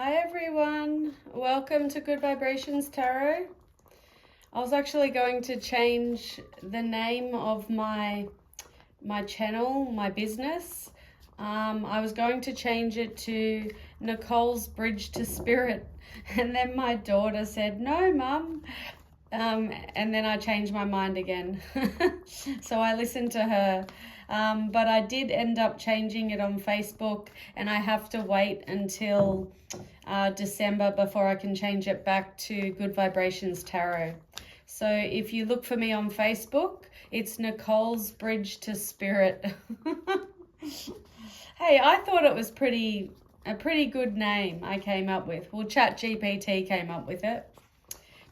Hi everyone, welcome to Good Vibrations Tarot. I was actually going to change the name of my channel, my business. I was going to change it to Nicole's Bridge to Spirit, and then my daughter said, "No, Mum." And then I changed my mind again. So I listened to her. But I did end up changing it on Facebook, and I have to wait until December before I can change it back to Good Vibrations Tarot. So if you look for me on Facebook, it's Nicole's Bridge to Spirit. Hey, I thought it was a pretty good name I came up with. Well, ChatGPT came up with it.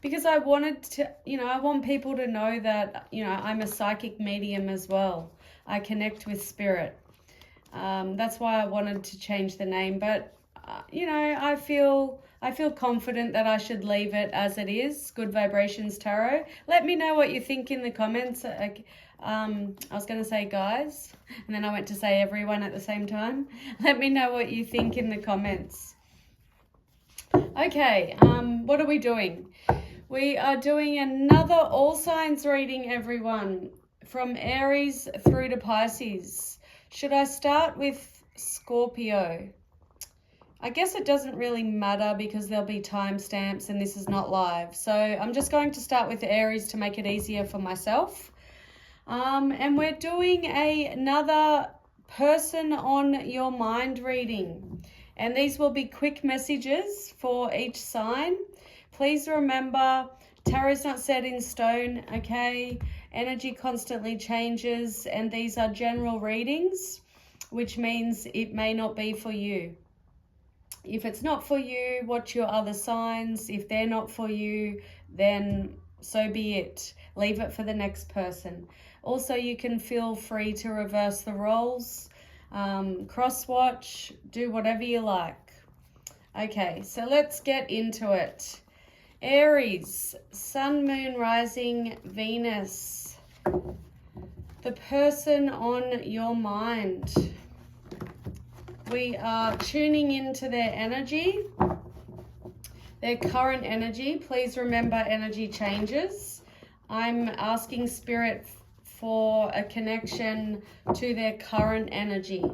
Because I wanted to, I want people to know that, I'm a psychic medium as well. I connect with spirit. That's why I wanted to change the name. But, I feel confident that I should leave it as it is, Good Vibrations Tarot. Let me know what you think in the comments. I was going to say guys, and then I went to say everyone at the same time. Let me know what you think in the comments. Okay, what are we doing? We are doing another all signs reading, everyone, from Aries through to Pisces. Should I start with Scorpio? I guess it doesn't really matter because there'll be timestamps and this is not live. So I'm just going to start with Aries to make it easier for myself. And we're doing another person on your mind reading. And these will be quick messages for each sign. Please remember, tarot's not set in stone, okay? Energy constantly changes, and these are general readings, which means it may not be for you. If it's not for you, watch your other signs. If they're not for you, then so be it. Leave it for the next person. Also, you can feel free to reverse the roles, cross-watch, do whatever you like. Okay, so let's get into it. Aries, Sun, Moon, Rising, Venus. The person on your mind. We are tuning into their energy, their current energy. Please remember, energy changes. I'm asking Spirit for a connection to their current energy.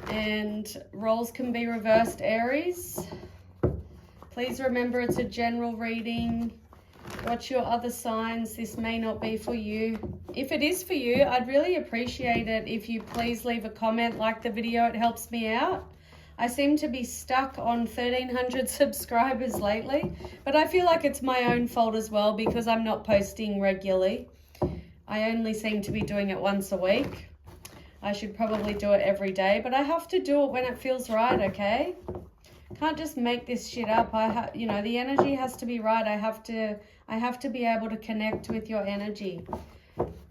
And roles can be reversed, Aries. Please remember, it's a general reading. Watch your other signs. This may not be for you. If it is for you, I'd really appreciate it if you please leave a comment, like the video. It helps me out. I seem to be stuck on 1,300 subscribers lately, but I feel like it's my own fault as well because I'm not posting regularly. I only seem to be doing it once a week. I should probably do it every day, but I have to do it when it feels right, okay? Can't just make this shit up. The energy has to be right. I have to be able to connect with your energy.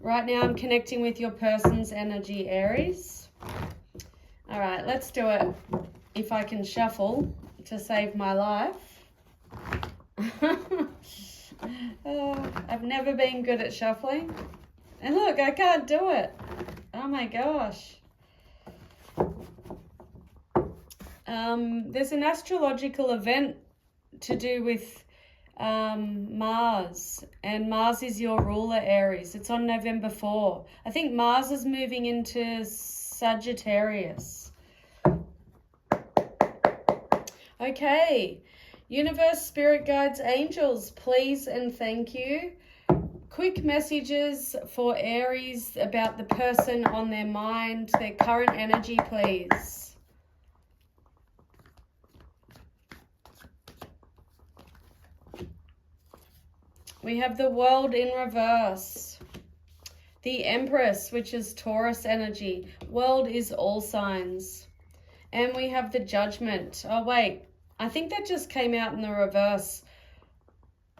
Right now I'm connecting with your person's energy, Aries. All right, let's do it. If I can shuffle to save my life. I've never been good at shuffling. And look, I can't do it. Oh my gosh. There's an astrological event to do with Mars, and Mars is your ruler, Aries. It's on November 4. I think Mars is moving into Sagittarius. Okay, universe, spirit guides, angels, please and thank you. Quick messages for Aries about the person on their mind, their current energy, please. We have the World in reverse. The Empress, which is Taurus energy. World is all signs. And we have the Judgment. Oh, wait. I think that just came out in the reverse.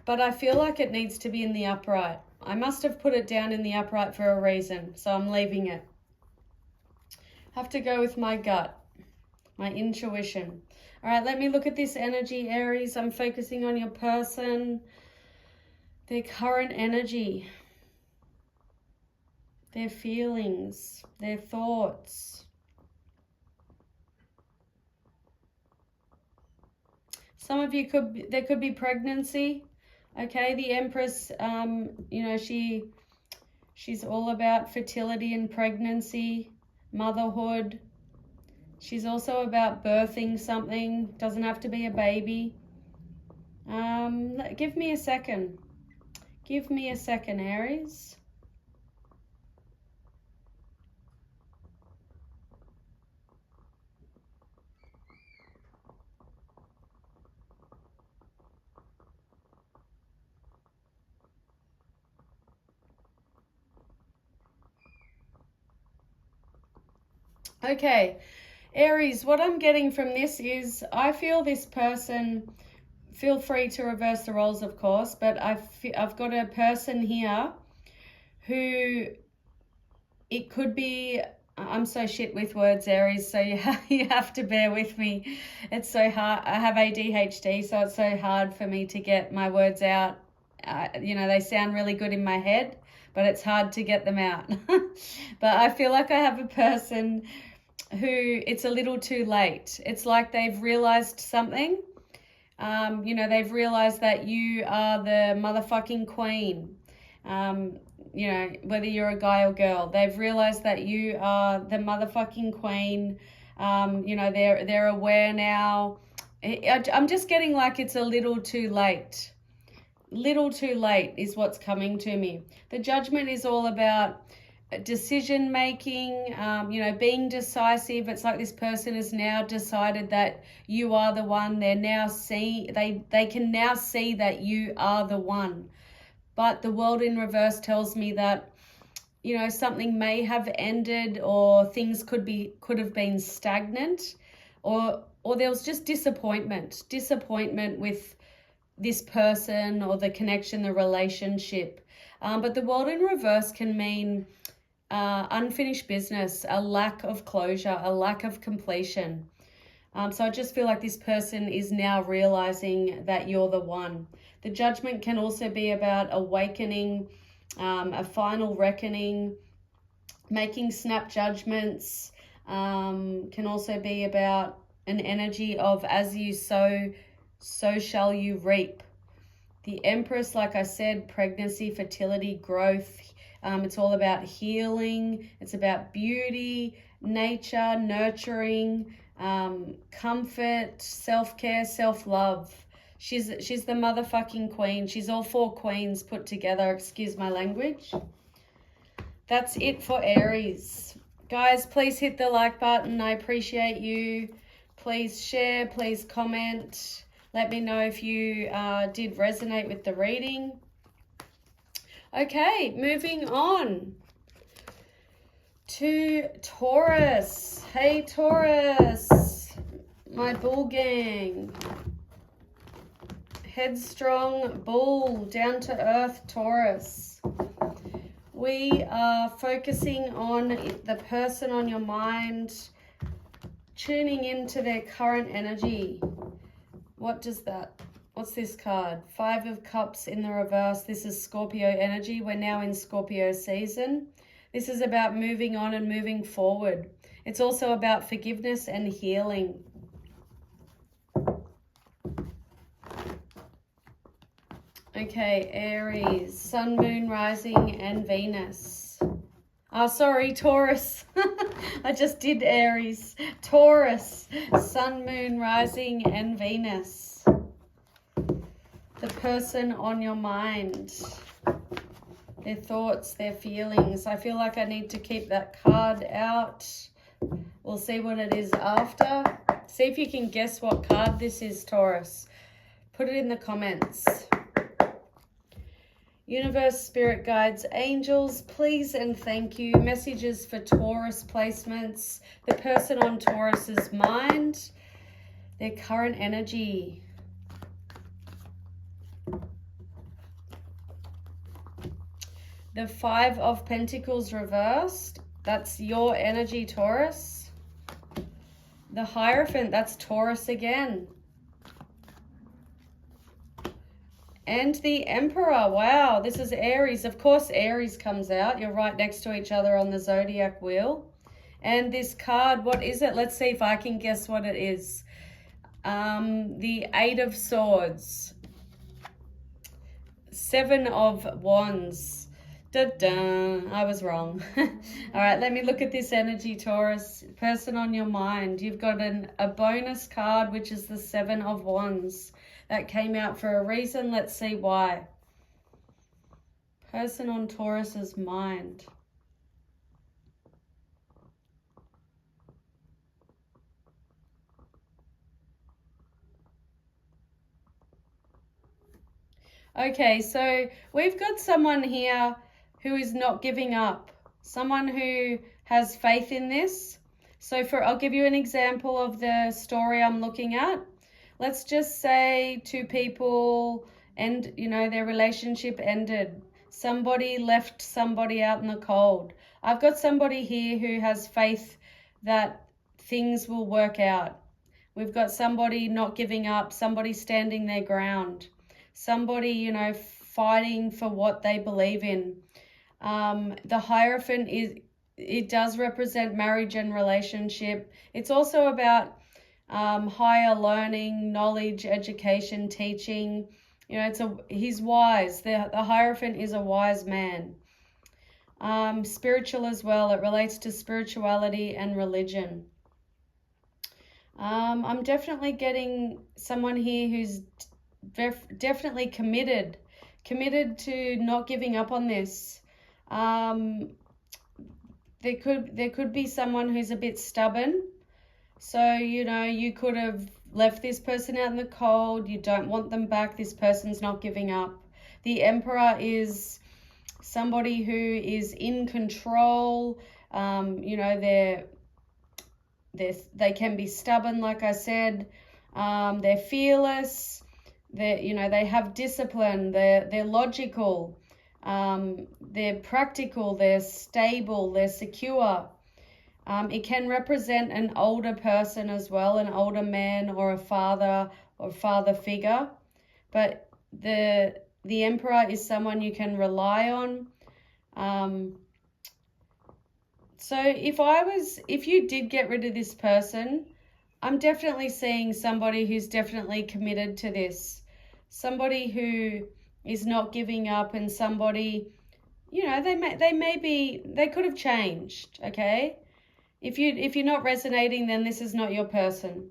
But I feel like it needs to be in the upright. I must have put it down in the upright for a reason, so I'm leaving it. Have to go with my gut, my intuition. All right, let me look at this energy, Aries. I'm focusing on your person. Their current energy, their feelings, their thoughts. Some of you there could be pregnancy. Okay, the Empress, you know, she's all about fertility and pregnancy, motherhood. She's also about birthing something. Doesn't have to be a baby. Give me a second. Give me a second, Aries. Okay, Aries, what I'm getting from this is I feel this person, feel free to reverse the roles, of course, but I've got a person here who, it could be, I'm so shit with words, Aries, so you have to bear with me. It's so hard. I have ADHD, so it's so hard for me to get my words out. You know, they sound really good in my head, but it's hard to get them out. But I feel like I have a person who it's a little too late. It's like they've realized something. You know, they've realized that you are the motherfucking queen. You know, whether you're a guy or girl, they've realized that you are the motherfucking queen. You know, they're aware now. I'm just getting like it's a little too late. Little too late is what's coming to me. The Judgment is all about decision making, you know, being decisive. It's like this person has now decided that you are the one. They're now they can now see that you are the one. But the World in reverse tells me that, you know, something may have ended, or things could have been stagnant, or there was just disappointment with this person or the connection, the relationship. But the World in reverse can mean unfinished business, a lack of closure, a lack of completion. So I just feel like this person is now realizing that you're the one. The Judgment can also be about awakening, a final reckoning, making snap judgments. Can also be about an energy of as you sow, so shall you reap. The Empress, like I said, pregnancy, fertility, growth. It's all about healing. It's about beauty, nature, nurturing, comfort, self-care, self-love. She's the motherfucking queen. She's all four queens put together. Excuse my language. That's it for Aries. Guys, please hit the like button. I appreciate you. Please share. Please comment. Let me know if you did resonate with the reading. Okay, moving on to Taurus. Hey, Taurus, my bull gang. Headstrong bull, down to earth Taurus. We are focusing on the person on your mind, tuning into their current energy. What does that, what's this card? 5 of Cups in the reverse. This is Scorpio energy. We're now in Scorpio season. This is about moving on and moving forward. It's also about forgiveness and healing. Okay, Aries, Sun, Moon, Rising, and Venus. Oh, sorry, Taurus. I just did Aries. Taurus, Sun, Moon, Rising, and Venus. The person on your mind. Their thoughts, their feelings. I feel like I need to keep that card out. We'll see what it is after. See if you can guess what card this is, Taurus. Put it in the comments. Universe, spirit guides, angels, please and thank you. Messages for Taurus placements. The person on Taurus's mind. Their current energy. The 5 of Pentacles reversed. That's your energy, Taurus. The Hierophant, that's Taurus again. And the Emperor, wow, this is Aries. Of course, Aries comes out. You're right next to each other on the zodiac wheel. And this card, what is it? Let's see if I can guess what it is. the Eight of Swords, Seven of Wands. Da-da, I was wrong. All right, let me look at this energy, Taurus. Person on your mind. You've got a bonus card, which is the Seven of Wands. That came out for a reason. Let's see why. Person on Taurus's mind. Okay, so we've got someone here who is not giving up. Someone who has faith in this. So I'll give you an example of the story I'm looking at. Let's just say two people and, their relationship ended. Somebody left somebody out in the cold. I've got somebody here who has faith that things will work out. We've got somebody not giving up, somebody standing their ground. Somebody, fighting for what they believe in. The Hierophant it does represent marriage and relationship. It's also about higher learning, knowledge, education, teaching. He's wise. The Hierophant is a wise man. Spiritual as well. It relates to spirituality and religion. I'm definitely getting someone here who's definitely committed to not giving up on this. There could be someone who's a bit stubborn. So, you could have left this person out in the cold. You don't want them back. This person's not giving up. The Emperor is somebody who is in control. They can be stubborn, like I said. They're fearless. They have discipline. They're logical. They're practical. They're stable. They're secure. It can represent an older person as well, an older man or a father figure. But the Emperor is someone you can rely on. So if you did get rid of this person, I'm definitely seeing somebody who's definitely committed to this. Somebody who is not giving up, and somebody, they could have changed, okay? If you're not resonating, then this is not your person.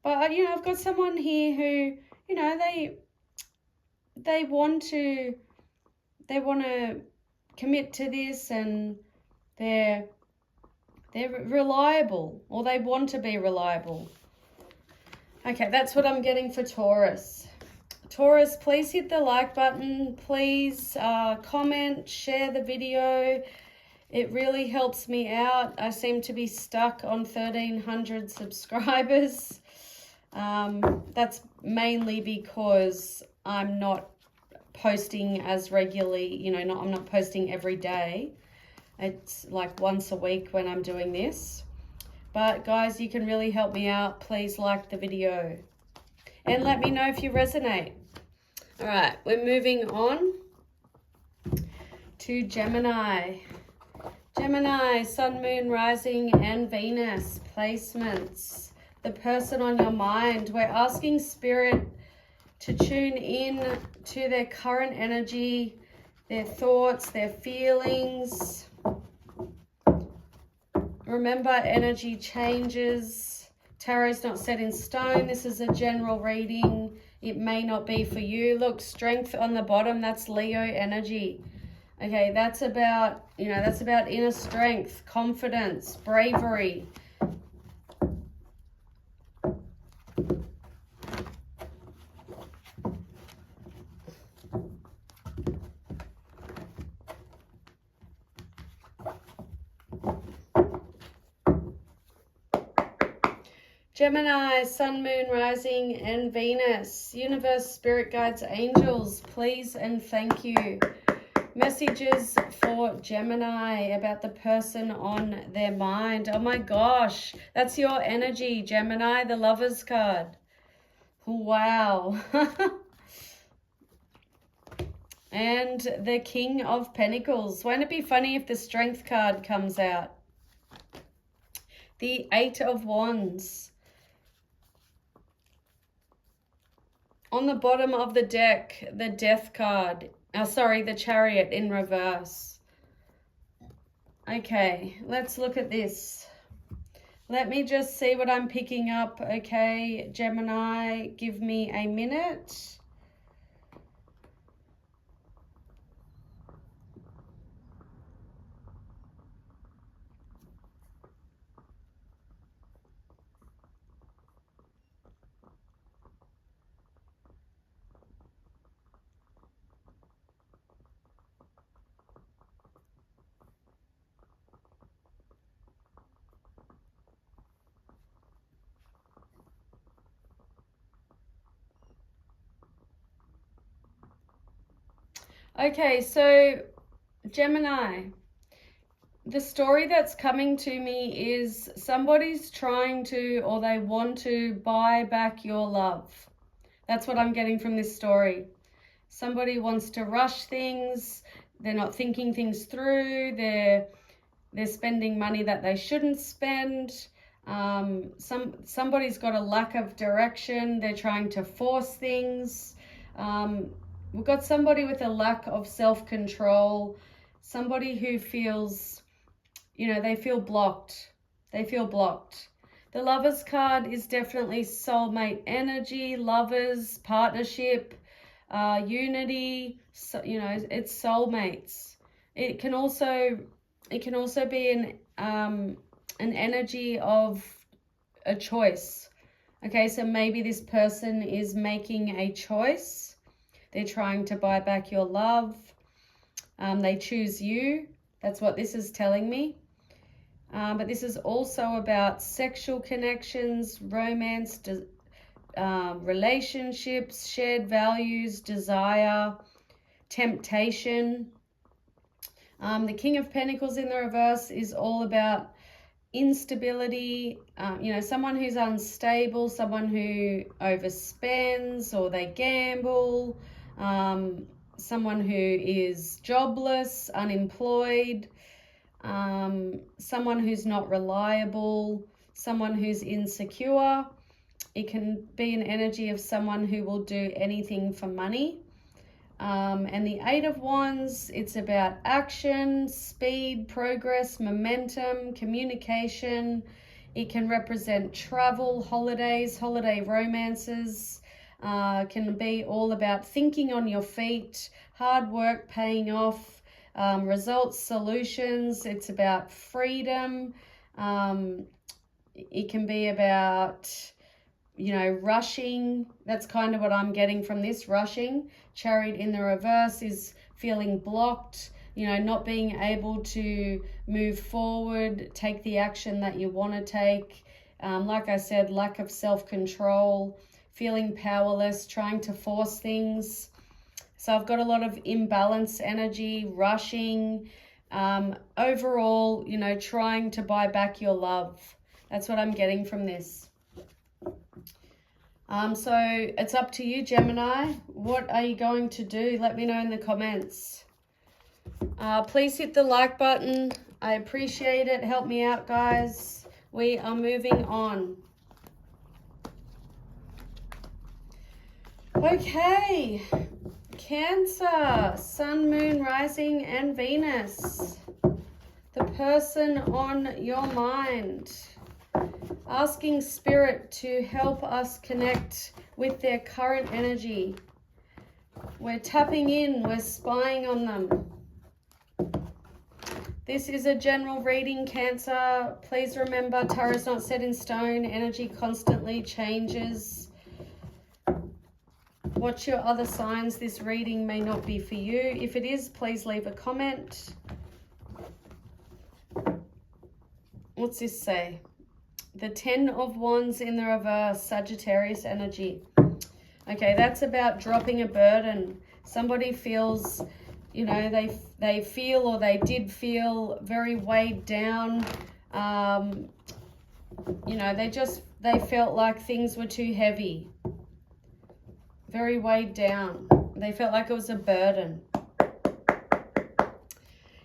But I've got someone here who, they want to commit to this, and they're reliable, or they want to be reliable. Okay, that's what I'm getting for Taurus. Taurus, please hit the like button. Please comment, share the video. It really helps me out. I seem to be stuck on 1,300 subscribers. That's mainly because I'm not posting as regularly, I'm not posting every day. It's like once a week when I'm doing this. But guys, you can really help me out. Please like the video and let me know if you resonate. All right, we're moving on to Gemini. Gemini, Sun, Moon, Rising, and Venus placements. The person on your mind. We're asking Spirit to tune in to their current energy, their thoughts, their feelings. Remember, energy changes. Tarot's not set in stone. This is a general reading. It may not be for you. Look, strength on the bottom, that's Leo energy. Okay, that's about inner strength, confidence, bravery. Gemini, Sun, Moon, Rising, and Venus. Universe, Spirit Guides, Angels, please and thank you. Messages for Gemini about the person on their mind. Oh my gosh, that's your energy, Gemini, the Lovers card. Wow. And the King of Pentacles. Won't it be funny if the Strength card comes out? The Eight of Wands. On the bottom of the deck, the Death card. Oh, sorry, the Chariot in reverse. Okay, let's look at this. Let me just see what I'm picking up. Okay, Gemini, give me a minute. Okay, so Gemini, the story that's coming to me is somebody's trying to, or they want to buy back your love. That's what I'm getting from this story. Somebody wants to rush things. They're not thinking things through. They're spending money that they shouldn't spend. Somebody's got a lack of direction. They're trying to force things. We've got somebody with a lack of self-control, somebody who feels, you know, they feel blocked. They feel blocked. The Lovers card is definitely soulmate energy, lovers, partnership, unity. So, you know, it's soulmates. It can also be an energy of a choice. Okay, so maybe this person is making a choice. They're trying to buy back your love. They choose you. That's what this is telling me. But this is also about sexual connections, romance, relationships, shared values, desire, temptation. The King of Pentacles in the reverse is all about instability, you know, someone who's unstable, someone who overspends or they gamble, someone who is jobless, unemployed, someone who's not reliable, someone who's insecure. It can be an energy of someone who will do anything for money. And the Eight of Wands, it's about action, speed, progress, momentum, communication. It can represent travel, holidays, holiday romances. Can be all about thinking on your feet, hard work paying off, results, solutions. It's about freedom. It can be about, you know, rushing. That's kind of what I'm getting from this, rushing. Chariot in the reverse is feeling blocked, you know, not being able to move forward, take the action that you want to take. Like I said, lack of self-control, feeling powerless, trying to force things. So I've got a lot of imbalance energy, rushing, overall, you know, trying to buy back your love. That's what I'm getting from this. So it's up to you, Gemini. What are you going to do? Let me know in the comments. Please hit the like button. I appreciate it. Help me out, guys. We are moving on. Okay. Cancer, Sun, Moon, Rising, and Venus. The person on your mind. Asking Spirit to help us connect with their current energy. We're tapping in, we're spying on them. This is a general reading, Cancer. Please remember, tarot is not set in stone. Energy constantly changes. Watch your other signs. This reading may not be for you. If it is, please leave a comment. What's this say? The 10 of Wands in the reverse, Sagittarius energy. Okay, that's about dropping a burden. Somebody feels, you know, they feel or they did feel very weighed down. You know, they felt like things were too heavy. Very weighed down. They felt like it was a burden.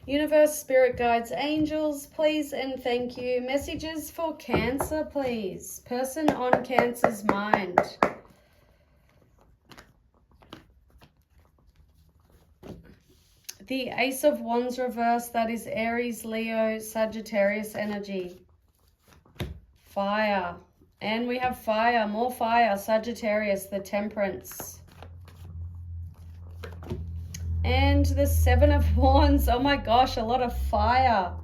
Universe, spirit guides, angels, please and thank you. Messages for Cancer, please. Person on Cancer's mind. The Ace of Wands reverse, that is Aries, Leo, Sagittarius energy. Fire. And we have fire, more fire, Sagittarius, the Temperance. And the Seven of Wands. Oh my gosh, a lot of fire.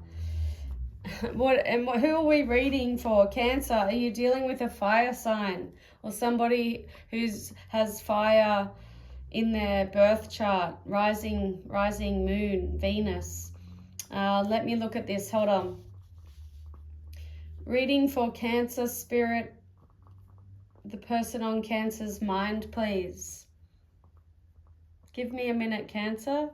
Who are we reading for? Cancer. Are you dealing with a fire sign or somebody has fire in their birth chart? Rising moon, Venus. Let me look at this. Hold on. Reading for Cancer spirit. The person on Cancer's mind, please. Give me a minute, Cancer.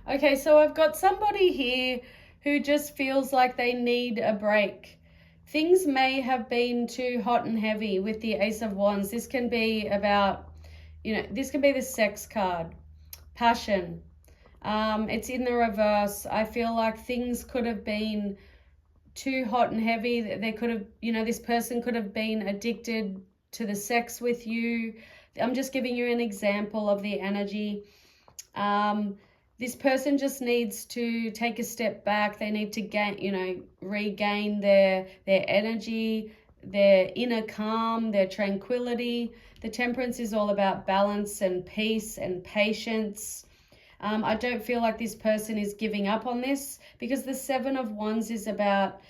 Okay, so I've got somebody here who just feels like they need a break. Things may have been too hot and heavy with the Ace of Wands. This can be about, this can be the sex card, passion. It's in the reverse. I feel like things could have been too hot and heavy. They could have, this person could have been addicted to the sex with you. I'm just giving you an example of the energy. This person just needs to take a step back. They need to regain their energy, their inner calm, their tranquility. The Temperance is all about balance and peace and patience. I don't feel like this person is giving up on this, because the Seven of Wands is about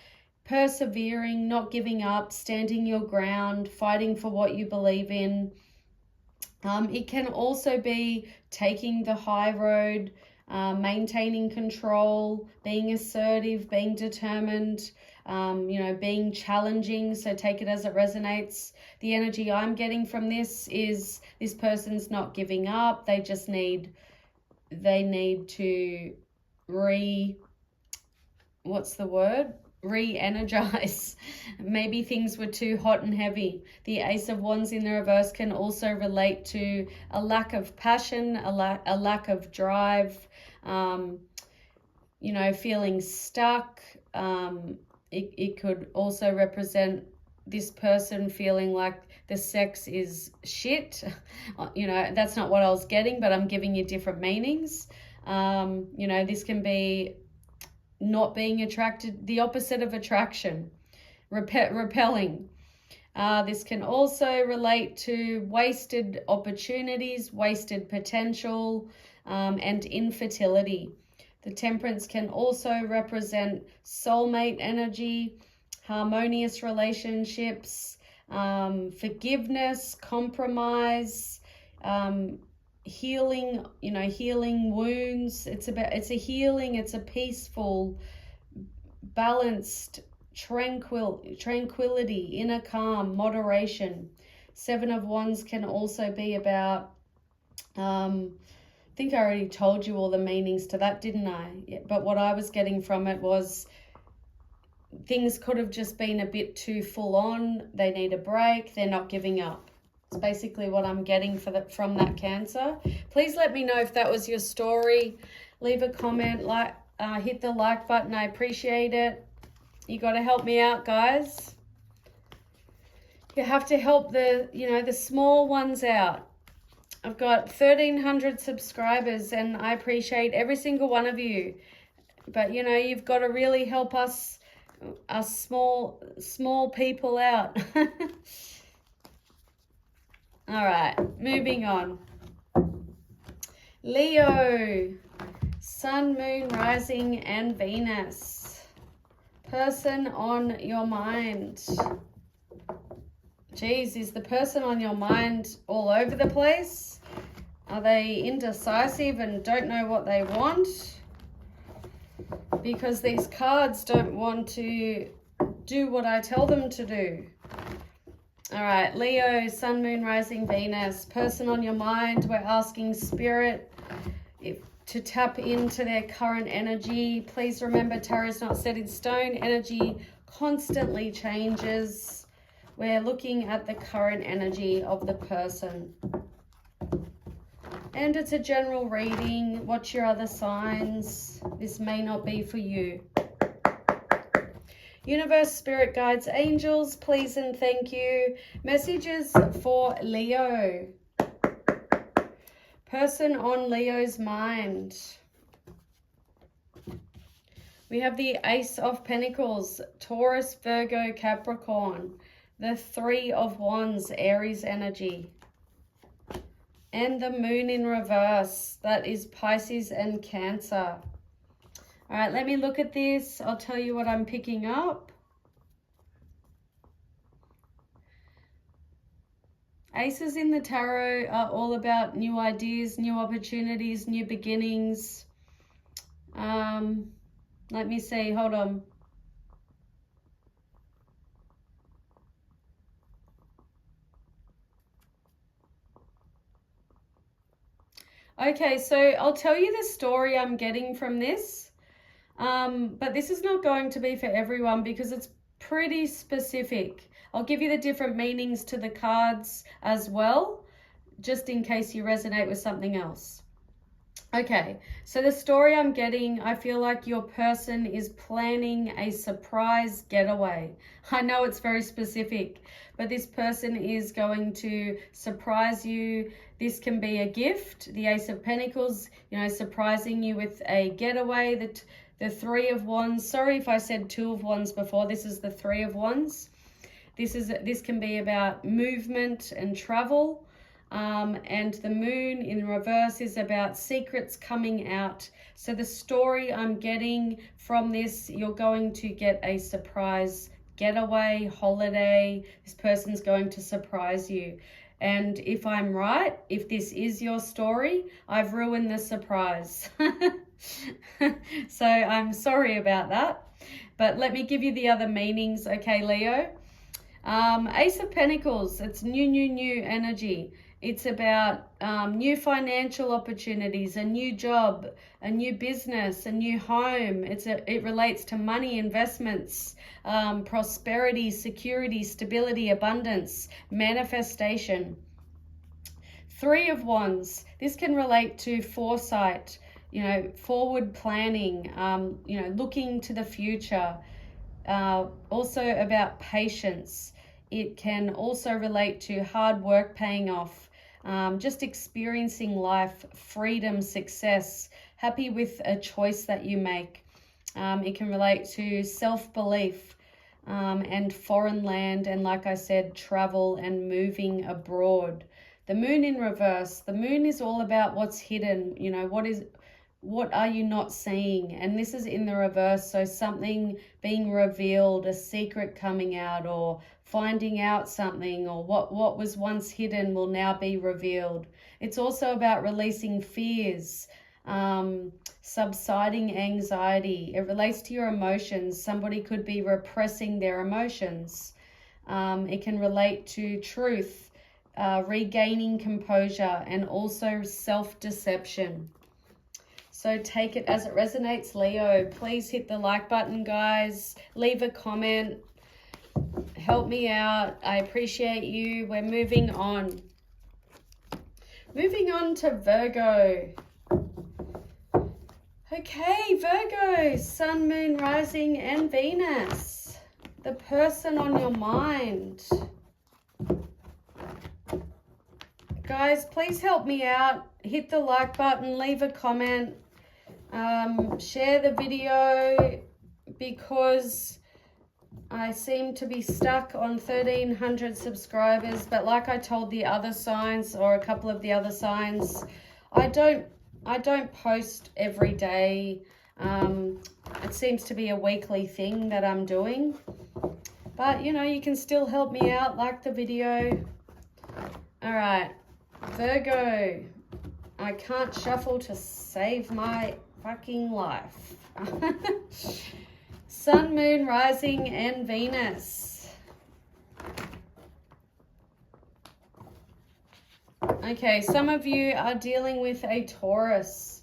persevering, not giving up, standing your ground, fighting for what you believe in. It can also be taking the high road, maintaining control, being assertive, being determined, being challenging. So take it as it resonates. The energy I'm getting from this is this person's not giving up. They just need to re-energize. Maybe things were too hot and heavy. The Ace of Wands in the reverse can also relate to a lack of passion, a lack of drive, feeling stuck. It could also represent this person feeling like the sex is shit. That's not what I was getting, but I'm giving you different meanings. This can be not being attracted, the opposite of attraction, repelling. This can also relate to wasted opportunities, wasted potential, and infertility. The Temperance can also represent soulmate energy, harmonious relationships, forgiveness, compromise, healing, healing wounds. It's a healing, it's a peaceful, balanced, tranquility, inner calm, moderation. Seven of Wands can also be about, I think I already told you all the meanings to that, didn't I? Yeah, but what I was getting from it was things could have just been a bit too full on. They need a break. They're not giving up. It's basically what I'm getting from that Cancer. Please let me know if that was your story. Leave a comment, hit the like button. I appreciate it. You got to help me out, guys. You have to help the small ones out. I've got 1,300 subscribers and I appreciate every single one of you. But, you've got to really help us small people out. All right, moving on. Leo, Sun, Moon, Rising, and Venus. Person on your mind. Geez, is the person on your mind all over the place? Are they indecisive and don't know what they want? Because these cards don't want to do what I tell them to do. All right, Leo, Sun, Moon, Rising, Venus. Person on your mind. We're asking Spirit to tap into their current energy. Please remember, tarot is not set in stone. Energy constantly changes. We're looking at the current energy of the person. And it's a general reading. Watch your other signs. This may not be for you. Universe, spirit guides, angels, please and thank you. Messages for Leo. Person on Leo's mind. We have the Ace of Pentacles, Taurus, Virgo, Capricorn. The Three of Wands, Aries energy. And the Moon in reverse, that is Pisces and Cancer. All right, let me look at this. I'll tell you what I'm picking up. Aces in the tarot are all about new ideas, new opportunities, new beginnings. Let me see, hold on. Okay, so I'll tell you the story I'm getting from this. But this is not going to be for everyone because it's pretty specific. I'll give you the different meanings to the cards as well, just in case you resonate with something else. Okay, so the story I'm getting, I feel like your person is planning a surprise getaway. I know it's very specific, but this person is going to surprise you. This can be a gift, the Ace of Pentacles, you know, surprising you with a getaway. The Three of Wands, sorry if I said Two of Wands before, this is the Three of Wands. This can be about movement and travel. And the Moon in reverse is about secrets coming out. So the story I'm getting from this, you're going to get a surprise getaway, holiday. This person's going to surprise you. And if I'm right, if this is your story, I've ruined the surprise. So I'm sorry about that. But let me give you the other meanings, okay, Leo? Ace of Pentacles, it's new energy. It's about new financial opportunities, a new job, a new business, a new home. It relates to money, investments, prosperity, security, stability, abundance, manifestation. Three of Wands, this can relate to foresight, you know, forward planning, you know, looking to the future. Also about patience. It can also relate to hard work paying off. Just experiencing life, freedom, success, happy with a choice that you make. It can relate to self-belief and foreign land, and like I said, travel and moving abroad. The Moon in reverse, the Moon is all about what's hidden, you know, what are you not seeing? And this is in the reverse, so something being revealed, a secret coming out, or finding out something, or what was once hidden will now be revealed. It's also about releasing fears, subsiding anxiety. It relates to your emotions. Somebody could be repressing their emotions. It can relate to truth, regaining composure, and also self-deception. So take it as it resonates, Leo. Please hit the like button, guys. Leave a comment. Help me out. I appreciate you. We're moving on. Moving on to Virgo. Okay, Virgo. Sun, Moon, Rising, and Venus. The person on your mind. Guys, please help me out. Hit the like button. Leave a comment. Share the video because I seem to be stuck on 1,300 subscribers, but like I told the other signs, or a couple of the other signs, I don't post every day. It seems to be a weekly thing that I'm doing, but you know, you can still help me out. Like the video. All right, Virgo, I can't shuffle to save my fucking life. Sun, Moon, Rising, and Venus. Okay, some of you are dealing with a Taurus.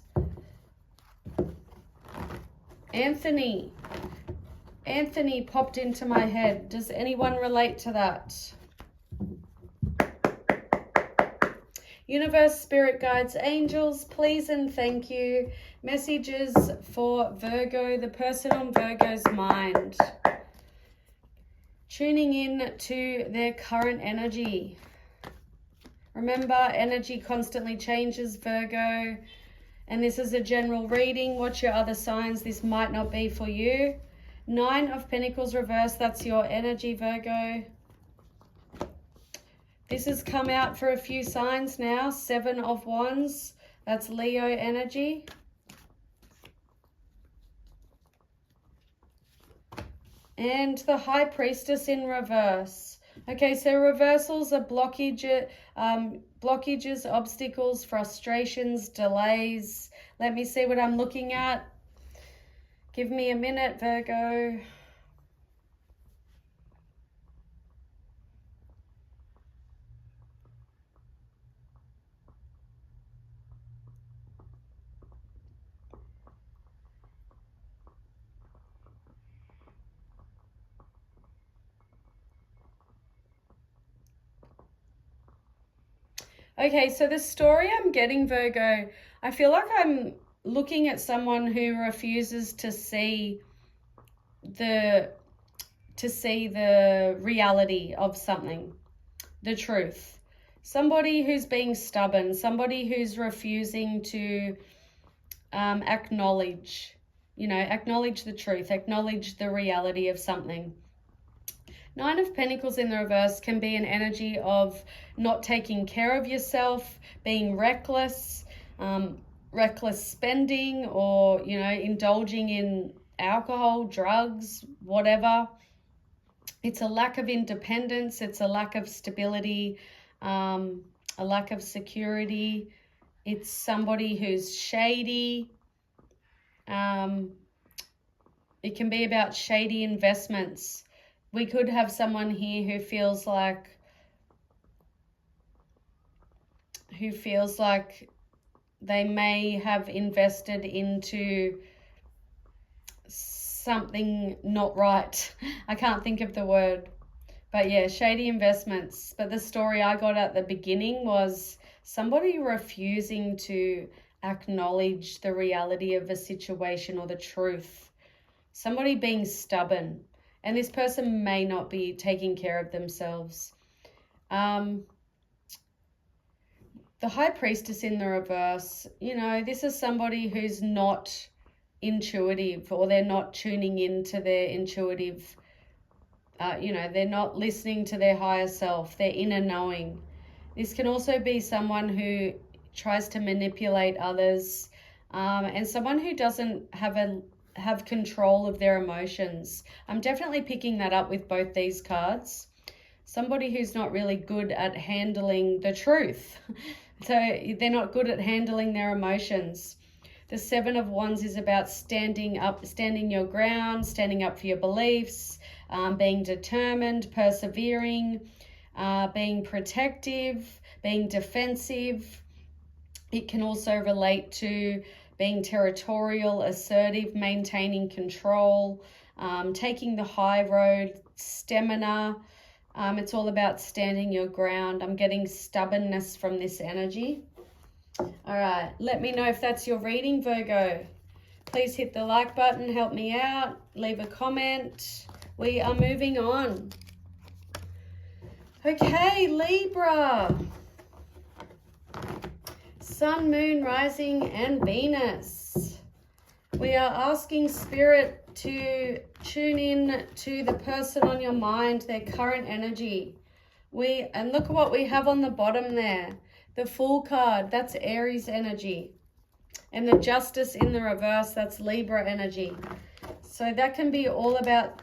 Anthony popped into my head. Does anyone relate to that? Universe, spirit guides, angels, please and thank you. Messages for Virgo, the person on Virgo's mind. tuning in to their current energy. Remember, energy constantly changes, Virgo. And this is a general reading. Watch your other signs. This might not be for you. 9 of Pentacles reversed. That's your energy, Virgo. This has come out for a few signs now. 7 of Wands. That's Leo energy. And the High Priestess in reverse. Okay, so reversals are blockages, obstacles, frustrations, delays. Let me see what I'm looking at. Give me a minute, Virgo. Okay, so the story I'm getting, Virgo, I feel like I'm looking at someone who refuses to see the reality of something, the truth. Somebody who's being stubborn, somebody who's refusing to acknowledge the truth, acknowledge the reality of something. 9 of Pentacles in the reverse can be an energy of not taking care of yourself, being reckless, reckless spending, or, indulging in alcohol, drugs, whatever. It's a lack of independence. It's a lack of stability, a lack of security. It's somebody who's shady. It can be about shady investments. We could have someone here who feels like they may have invested into something not right. I can't think of the word. But yeah, shady investments. But the story I got at the beginning was somebody refusing to acknowledge the reality of a situation or the truth. Somebody being stubborn. And this person may not be taking care of themselves. The High Priestess in the reverse, this is somebody who's not intuitive, or they're not tuning into their intuitive, they're not listening to their higher self, their inner knowing. This can also be someone who tries to manipulate others, and someone who doesn't have control of their emotions. I'm definitely picking that up with both these cards. Somebody who's not really good at handling the truth. So they're not good at handling their emotions. The 7 of Wands is about standing up, standing your ground, standing up for your beliefs, being determined, persevering, being protective, being defensive. It can also relate to being territorial, assertive, maintaining control, taking the high road, stamina. It's all about standing your ground. I'm getting stubbornness from this energy. All right, let me know if that's your reading, Virgo. Please hit the like button, help me out, leave a comment. We are moving on. Okay, Libra. Sun, Moon, Rising, and Venus. We are asking Spirit to tune in to the person on your mind, their current energy. And look at what we have on the bottom there. The Fool card, that's Aries energy. And the Justice in the reverse, that's Libra energy. So that can be all about,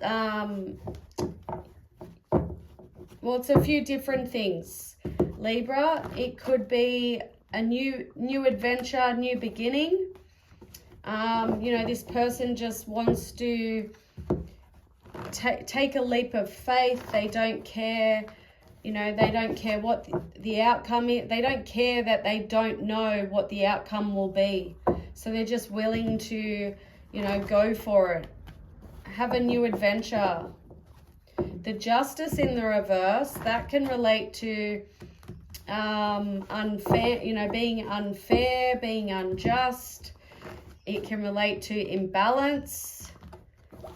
it's a few different things. Libra, it could be a new adventure, new beginning. This person just wants to take a leap of faith. They don't care, they don't care what the outcome is. They don't care that they don't know what the outcome will be. So they're just willing to, go for it. Have a new adventure. The Justice in the reverse, that can relate to unfair, being unfair, being unjust. It can relate to imbalance.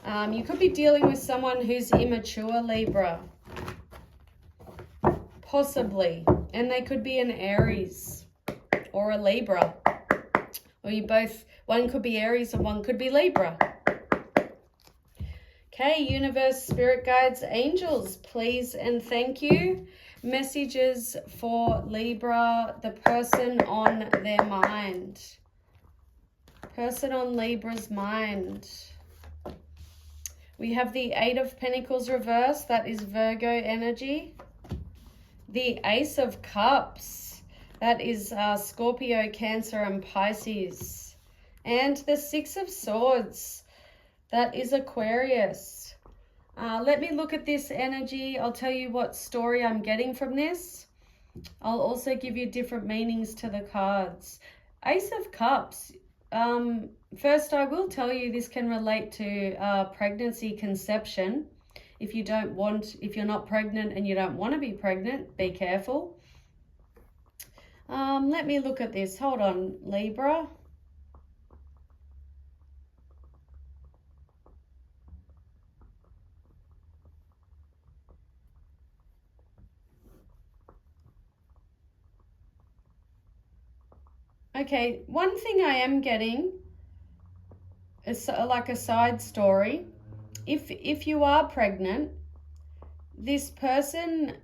You could be dealing with someone who's immature, Libra. Possibly. And they could be an Aries or a Libra. Or you both, one could be Aries and one could be Libra. Okay, universe, spirit guides, angels, please and thank you. Messages for Libra, the person on their mind. Person on Libra's mind. We have the Eight of Pentacles reversed. That is Virgo energy. The Ace of Cups. That is Scorpio, Cancer, and Pisces. And the Six of Swords. That is Aquarius. Let me look at this energy. I'll tell you what story I'm getting from this. I'll also give you different meanings to the cards. Ace of Cups. First, I will tell you this can relate to pregnancy, conception. If you're not pregnant and you don't want to be pregnant, be careful. Let me look at this. Hold on, Libra. Okay, one thing I am getting is like a side story. If you are pregnant, this person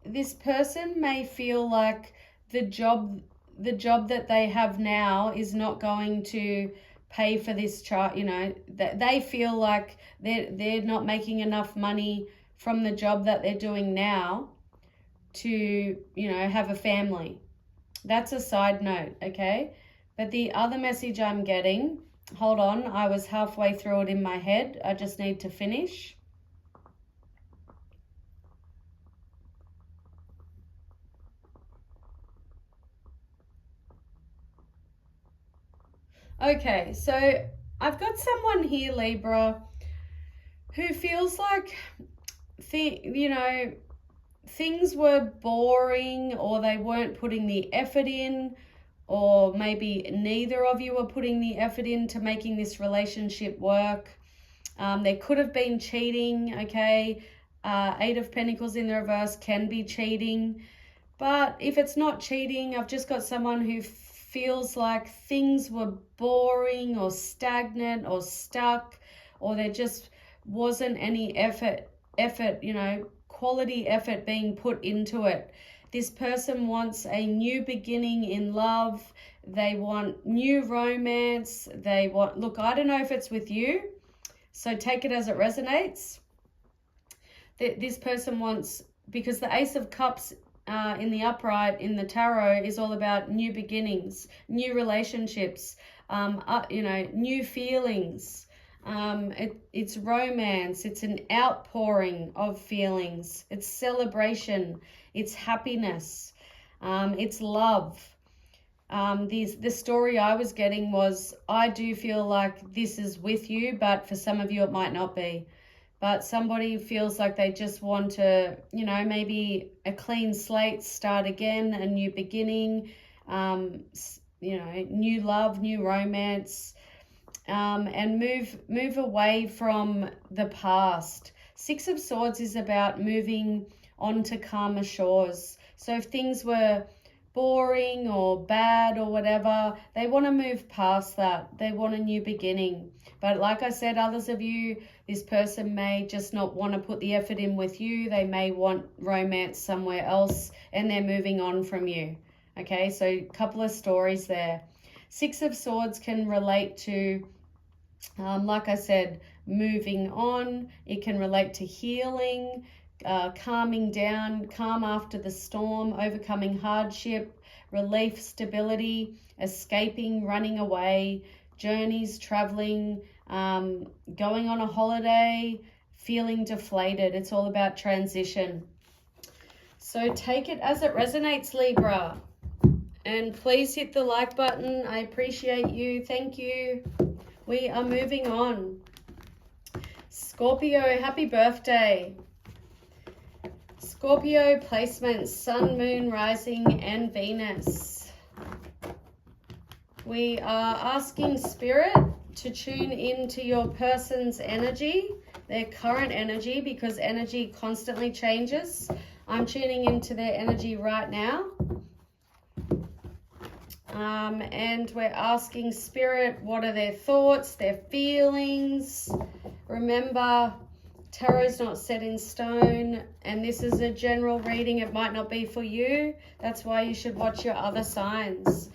may feel like the job that they have now is not going to pay for this child. You know, that they feel like they're not making enough money from the job that they're doing now to, you know, have a family. That's a side note, okay? But the other message I'm getting, hold on, I was halfway through it in my head. I just need to finish. Okay, so I've got someone here, Libra, who feels like, you know, things were boring, or they weren't putting the effort in, or maybe neither of you are putting the effort into making this relationship work. There could have been cheating, okay? Eight of Pentacles in the reverse can be cheating. But if it's not cheating, I've just got someone who feels like things were boring or stagnant or stuck, or there just wasn't any effort, you know, quality effort being put into it. This person wants a new beginning in love. They want new romance. They want, look, I don't know if it's with you, so take it as it resonates. This person wants, because the Ace of Cups in the upright in the tarot is all about new beginnings, new relationships, you know, new feelings. It's romance. It's an outpouring of feelings. It's celebration. It's happiness. It's love. The story I was getting was, I do feel like this is with you, but for some of you it might not be. But somebody feels like they just want to, you know, maybe a clean slate, start again, a new beginning, you know, new love, new romance. And move away from the past. Six of Swords is about moving on to calmer shores. So if things were boring or bad or whatever, they want to move past that. They want a new beginning. But like I said, others of you, this person may just not want to put the effort in with you. They may want romance somewhere else and they're moving on from you. Okay, so a couple of stories there. Six of Swords can relate to, like I said, moving on. It can relate to healing, calming down, calm after the storm, overcoming hardship, relief, stability, escaping, running away, journeys, traveling, going on a holiday, feeling deflated. It's all about transition. So take it as it resonates, Libra. And please hit the like button. I appreciate you. Thank you. We are moving on. Scorpio, happy birthday. Scorpio placements, Sun, Moon, Rising, and Venus. We are asking Spirit to tune into your person's energy, their current energy, because energy constantly changes. I'm tuning into their energy right now. And we're asking Spirit, what are their thoughts, their feelings? Remember, tarot is not set in stone, and this is a general reading. It might not be for you. That's why you should watch your other signs.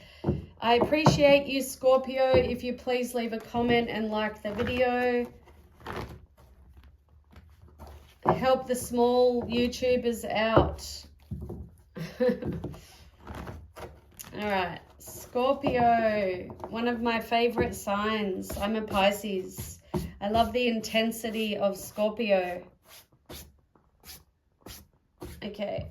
I appreciate you, Scorpio. If you please leave a comment and like the video. Help the small YouTubers out. All right. Scorpio, one of my favorite signs. I'm a Pisces. I love the intensity of Scorpio. Okay.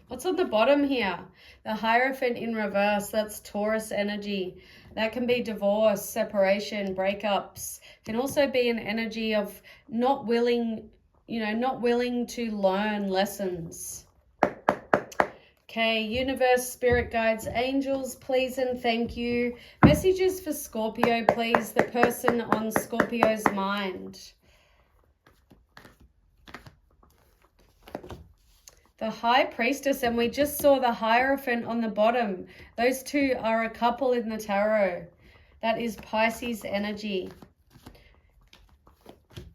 What's on the bottom here? The Hierophant in reverse. That's Taurus energy. That can be divorce, separation, breakups. It can also be an energy of not willing to learn lessons. Okay, universe, spirit guides, angels, please and thank you. Messages for Scorpio, please. The person on Scorpio's mind. The High Priestess, and we just saw the Hierophant on the bottom. Those two are a couple in the tarot. That is Pisces energy.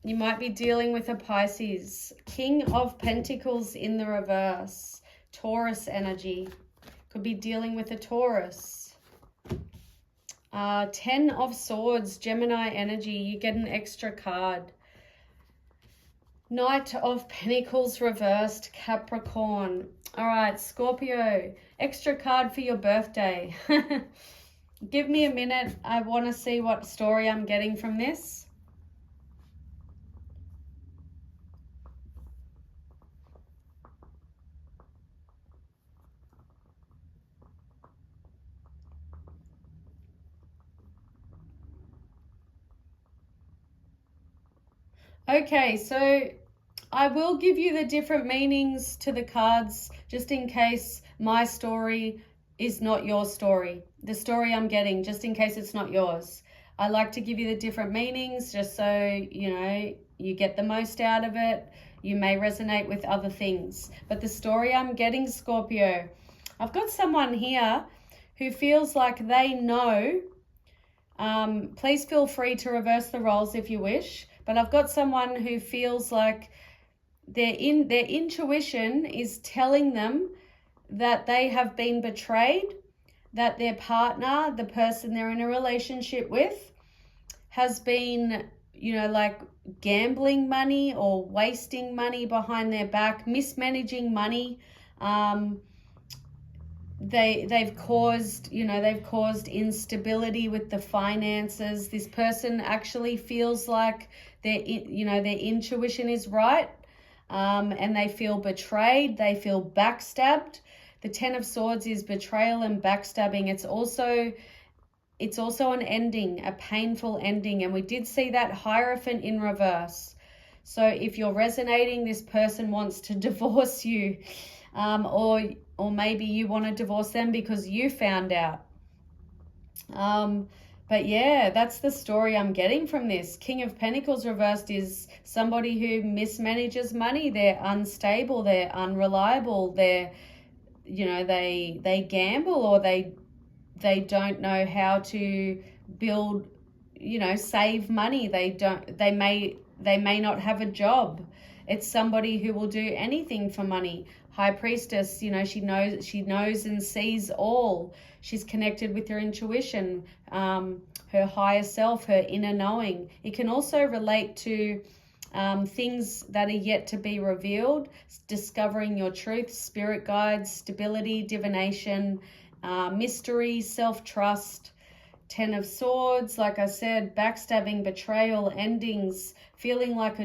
You might be dealing with a Pisces. King of Pentacles in the reverse. Taurus energy. Could be dealing with a Taurus. 10 of Swords, Gemini energy. You get an extra card. Knight of Pentacles reversed, Capricorn. All right, Scorpio. Extra card for your birthday. Give me a minute. I want to see what story I'm getting from this. Okay, so I will give you the different meanings to the cards just in case my story is not your story. The story I'm getting, just in case it's not yours. I like to give you the different meanings just so, you get the most out of it. You may resonate with other things. But the story I'm getting, Scorpio, I've got someone here who feels like they know. Please feel free to reverse the roles if you wish. But I've got someone who feels like their intuition is telling them that they have been betrayed, that their partner, the person they're in a relationship with, has been, like gambling money or wasting money behind their back, mismanaging money. They've caused instability with the finances. This person actually feels like their intuition is right, and they feel betrayed. They feel backstabbed. The 10 of Swords is betrayal and backstabbing. It's also an ending, a painful ending, and we did see that Hierophant in reverse. So if you're resonating, this person wants to divorce you, or maybe you want to divorce them because you found out. But yeah, that's the story I'm getting from this. King of Pentacles reversed is somebody who mismanages money. They're unstable, they're unreliable, they gamble, or they don't know how to build, save money. They may not have a job. It's somebody who will do anything for money. High Priestess, she knows and sees all. She's connected with her intuition, her higher self, her inner knowing. It can also relate to things that are yet to be revealed, discovering your truth, spirit guides, stability, divination, mystery, self-trust. 10 of Swords, like I said, backstabbing, betrayal, endings, feeling like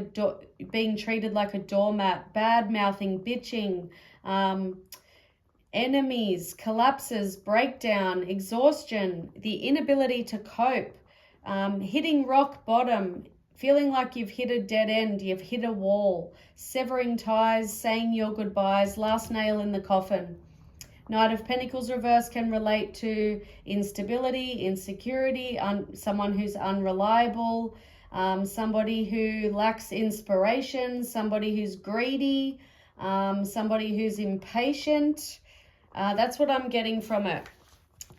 being treated like a doormat, bad-mouthing, bitching, enemies, collapses, breakdown, exhaustion, the inability to cope, hitting rock bottom, feeling like you've hit a dead end, you've hit a wall, severing ties, saying your goodbyes, last nail in the coffin. Knight of Pentacles reverse can relate to instability, insecurity, someone who's unreliable, somebody who lacks inspiration, somebody who's greedy, somebody who's impatient. That's what I'm getting from it.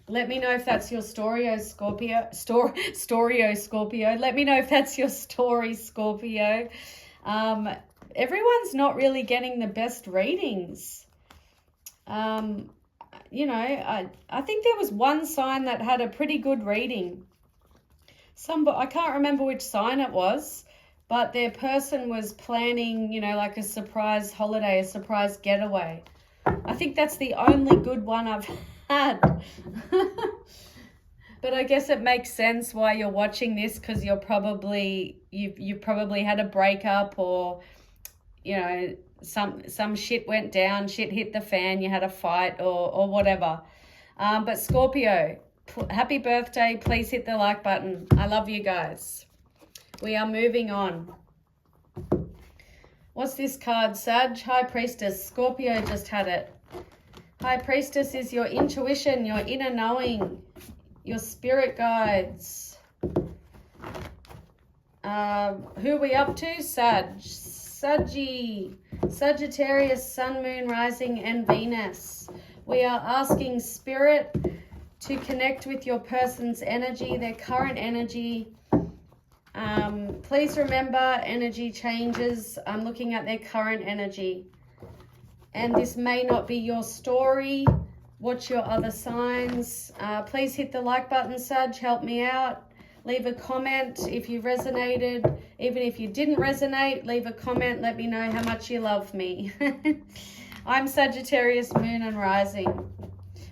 Let me know if that's your story, Scorpio. Scorpio. Let me know if that's your story, Scorpio. Everyone's not really getting the best readings. You know, I think there was one sign that had a pretty good reading. I can't remember which sign it was, but their person was planning, you know, like a surprise holiday, a surprise getaway. I think that's the only good one I've had. But I guess it makes sense why you're watching this, because you've probably had a breakup, or, you know, some shit went down, shit hit the fan, you had a fight or whatever. But Scorpio, happy birthday. Please hit the like button. I love you guys. We are moving on. What's this card, Sag? High Priestess. Scorpio just had it. High Priestess is your intuition, your inner knowing, your spirit guides. Who are we up to? Sagittarius, Sun, Moon, Rising, and Venus. We are asking Spirit to connect with your person's energy, their current energy. Please remember, energy changes. I'm looking at their current energy. And this may not be your story. Watch your other signs. Please hit the like button, Sag. Help me out. Leave a comment if you resonated. Even if you didn't resonate, leave a comment. Let me know how much you love me. I'm Sagittarius, Moon and Rising.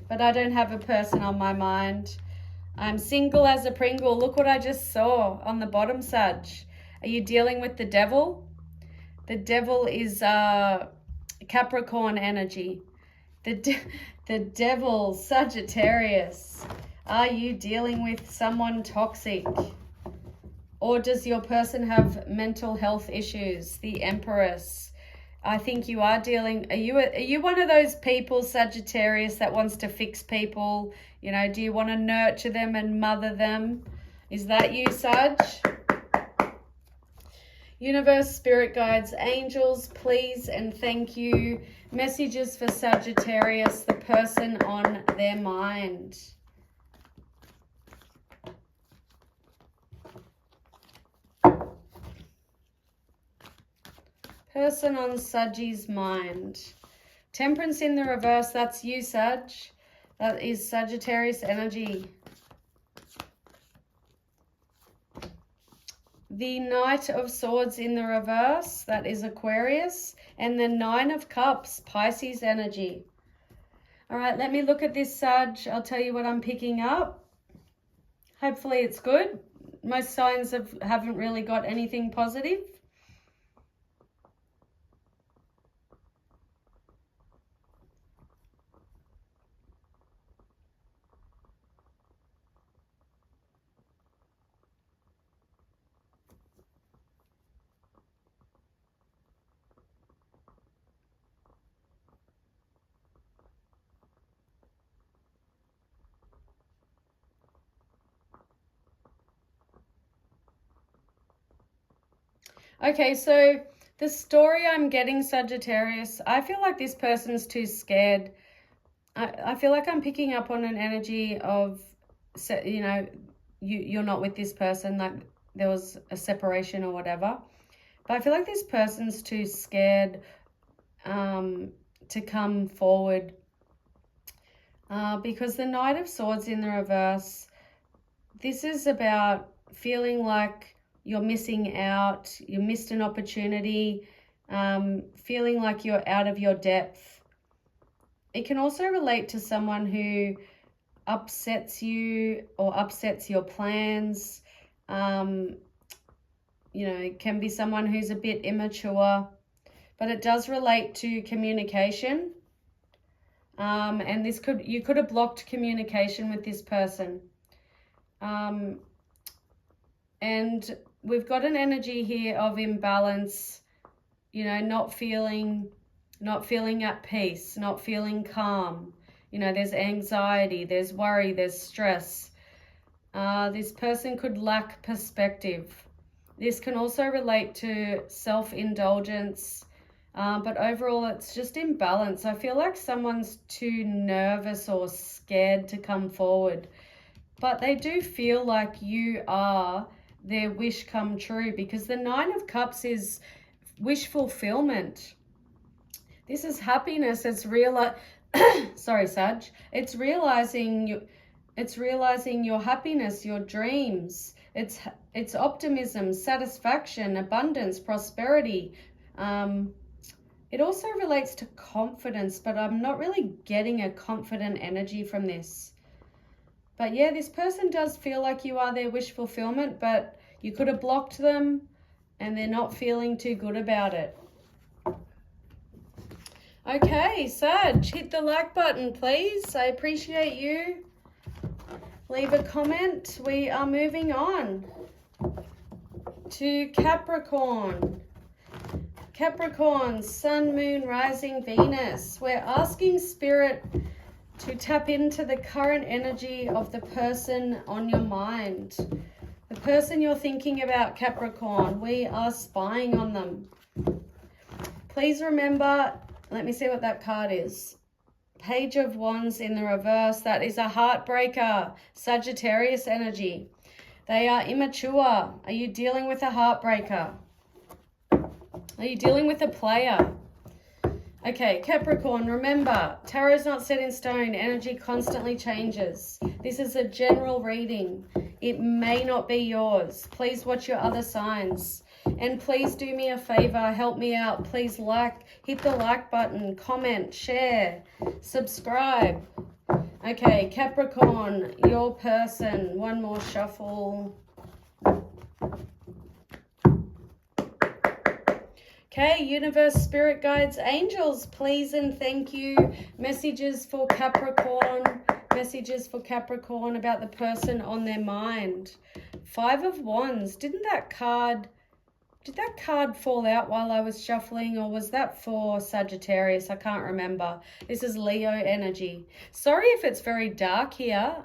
But I don't have a person on my mind. I'm single as a Pringle. Look what I just saw on the bottom, Sag. Are you dealing with the devil? The devil is Capricorn energy. The devil, Sagittarius. Are you dealing with someone toxic? Or does your person have mental health issues? The Empress. I think you are dealing... Are you one of those people, Sagittarius, that wants to fix people? You know, do you want to nurture them and mother them? Is that you, Sag? Universe, spirit guides, angels, please and thank you. Messages for Sagittarius, the person on their mind. Person on Saggy's mind. Temperance in the reverse, that's you, Sag. That is Sagittarius energy. The Knight of Swords in the reverse, that is Aquarius. And the Nine of Cups, Pisces energy. All right, let me look at this, Sag. I'll tell you what I'm picking up. Hopefully it's good. Most signs haven't really got anything positive. Okay, so the story I'm getting, Sagittarius, I feel like this person's too scared. I feel like I'm picking up on an energy of, you know, you're not with this person, like there was a separation or whatever. But I feel like this person's too scared to come forward because the Knight of Swords in the reverse, this is about feeling like you're missing out, you missed an opportunity, feeling like you're out of your depth. It can also relate to someone who upsets you or upsets your plans. You know, it can be someone who's a bit immature, but it does relate to communication. And you could have blocked communication with this person. And we've got an energy here of imbalance, you know, not feeling at peace, not feeling calm. You know, there's anxiety, there's worry, there's stress. This person could lack perspective. This can also relate to self-indulgence, but overall it's just imbalance. I feel like someone's too nervous or scared to come forward, but they do feel like you are their wish come true, because the Nine of Cups is wish fulfillment. This is happiness. It's sorry, Sag. It's realizing your happiness, your dreams. It's optimism, satisfaction, abundance, prosperity. It also relates to confidence, but I'm not really getting a confident energy from this. But yeah, this person does feel like you are their wish fulfillment, but you could have blocked them and they're not feeling too good about it. Okay, Sag, hit the like button, please. I appreciate you. Leave a comment. We are moving on to Capricorn. Capricorn, Sun, Moon, Rising, Venus. We're asking Spirit to tap into the current energy of the person on your mind. The person you're thinking about, Capricorn. We are spying on them. Please remember, let me see what that card is. Page of Wands in the reverse. That is a heartbreaker. Sagittarius energy. They are immature. Are you dealing with a heartbreaker? Are you dealing with a player? Okay, Capricorn, remember, tarot is not set in stone. Energy constantly changes. This is a general reading. It may not be yours. Please watch your other signs. And please do me a favor, help me out. Please hit the like button, comment, share, subscribe. Okay, Capricorn, your person. One more shuffle. Okay, universe, spirit guides, angels, please and thank you. Messages for Capricorn. Messages for Capricorn about the person on their mind. Five of Wands. Did that card fall out while I was shuffling, or was that for Sagittarius? I can't remember. This is Leo energy. Sorry if it's very dark here.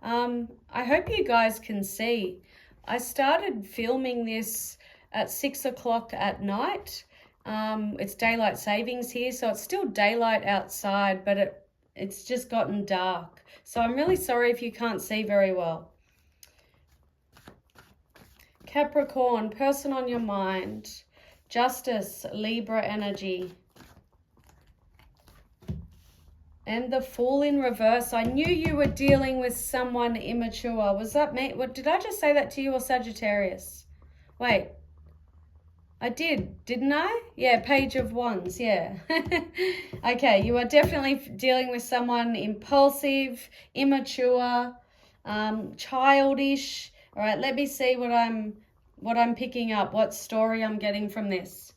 I hope you guys can see. I started filming this at 6 o'clock at night. It's daylight savings here, so it's still daylight outside, but it's just gotten dark. So I'm really sorry if you can't see very well. Capricorn, person on your mind. Justice, Libra energy. And the Fool in reverse. I knew you were dealing with someone immature. Was that me? What, did I just say that to you, or Sagittarius? Wait. I did, didn't I? Yeah, Page of Wands, yeah. Okay, you are definitely dealing with someone impulsive, immature, childish. All right, let me see what I'm picking up, what story I'm getting from this.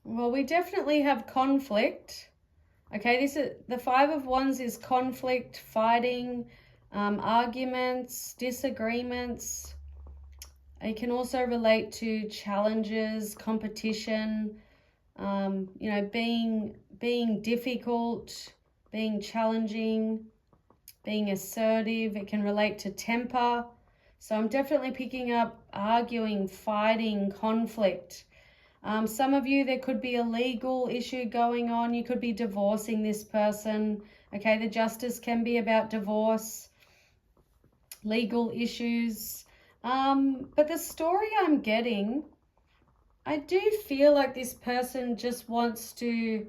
Well, we definitely have conflict. Okay, this is the Five of Wands is conflict, fighting, arguments, disagreements. It can also relate to challenges, competition, you know, being difficult, being challenging, being assertive. It can relate to temper. So I'm definitely picking up arguing, fighting, conflict. Some of you, there could be a legal issue going on. You could be divorcing this person. Okay, the Justice can be about divorce, legal issues. But the story I'm getting, I do feel like this person just wants to,